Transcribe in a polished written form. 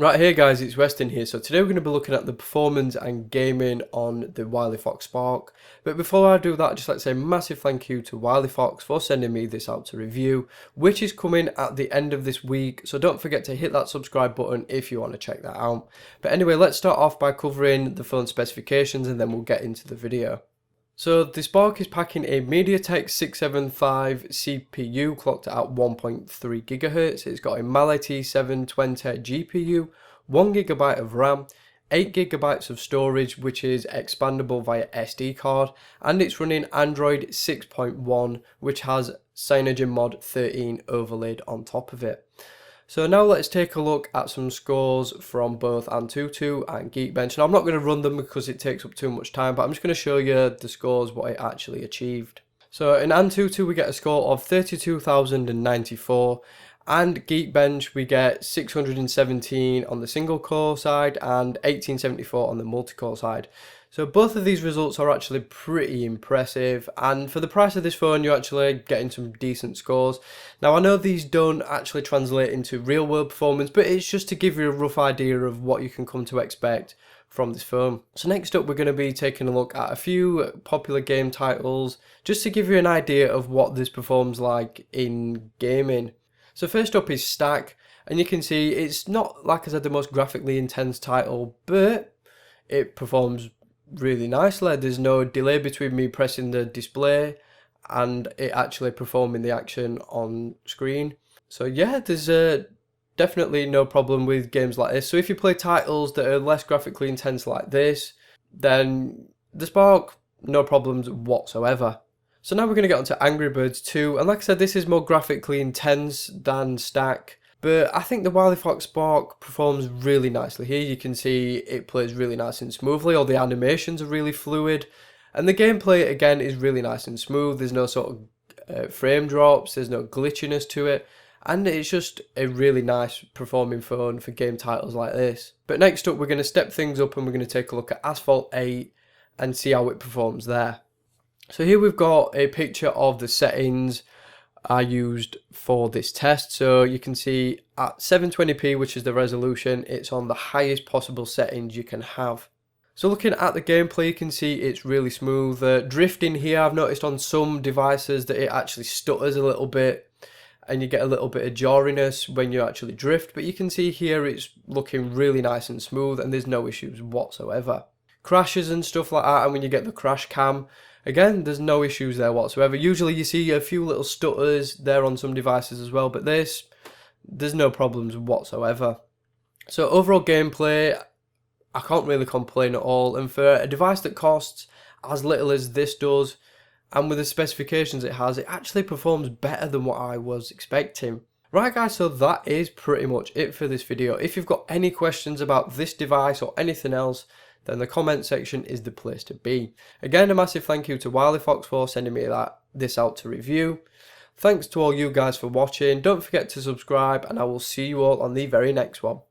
Right, here guys, it's Weston here. So today we're going to be looking at the performance and gaming on the Wileyfox Spark. But before I do that, I'd just like to say a massive thank you to Wileyfox for sending me this out to review, which is coming at the end of this week. So don't forget to hit that subscribe button if you want to check that out. But anyway, let's start off by covering the phone specifications and then we'll get into the video. So the Spark is packing a MediaTek 675 CPU clocked at 1.3 GHz. It's got a Mali T720 GPU, 1 GB of RAM, 8 GB of storage which is expandable via SD card, and it's running Android 6.1 which has CyanogenMod 13 overlaid on top of it. So now let's take a look at some scores from both Antutu and Geekbench. And I'm not going to run them because it takes up too much time, but I'm just going to show you the scores, what it actually achieved. So in Antutu we get a score of 32,094, and Geekbench we get 617 on the single core side and 1874 on the multi-core side. So both of these results are actually pretty impressive, and for the price of this phone you're actually getting some decent scores. Now I know these don't actually translate into real world performance, but it's just to give you a rough idea of what you can come to expect from this phone. So next up we're going to be taking a look at a few popular game titles just to give you an idea of what this performs like in gaming. So first up is Stack, and you can see it's not, like I said, the most graphically intense title, but it performs really nicely. There's no delay between me pressing the display and it actually performing the action on screen. So yeah, there's definitely no problem with games like this. So if you play titles that are less graphically intense like this, then the Spark, no problems whatsoever. So now we're going to get onto Angry Birds 2, and like I said, this is more graphically intense than Stack. But I think the Wileyfox Spark performs really nicely here. You can see it plays really nice and smoothly. All the animations are really fluid. And the gameplay, again, is really nice and smooth. There's no sort of frame drops. There's no glitchiness to it. And it's just a really nice performing phone for game titles like this. But next up, we're going to step things up and we're going to take a look at Asphalt 8 and see how it performs there. So here we've got a picture of the settings I used for this test. So you can see at 720p, which is the resolution, it's on the highest possible settings you can have. So looking at the gameplay, you can see it's really smooth. Drifting here, I've noticed on some devices that it actually stutters a little bit and you get a little bit of jarriness when you actually drift, but you can see here it's looking really nice and smooth and there's no issues whatsoever. Crashes and stuff like that, and when you get the crash cam, again, there's no issues there whatsoever. Usually you see a few little stutters there on some devices as well, but there's no problems whatsoever. So overall gameplay, I can't really complain at all. And for a device that costs as little as this does, and with the specifications it has, it actually performs better than what I was expecting. Right guys, so that is pretty much it for this video. If you've got any questions about this device or anything else, then the comment section is the place to be. Again, a massive thank you to Wileyfox for sending me this out to review. Thanks to all you guys for watching. Don't forget to subscribe, and I will see you all on the very next one.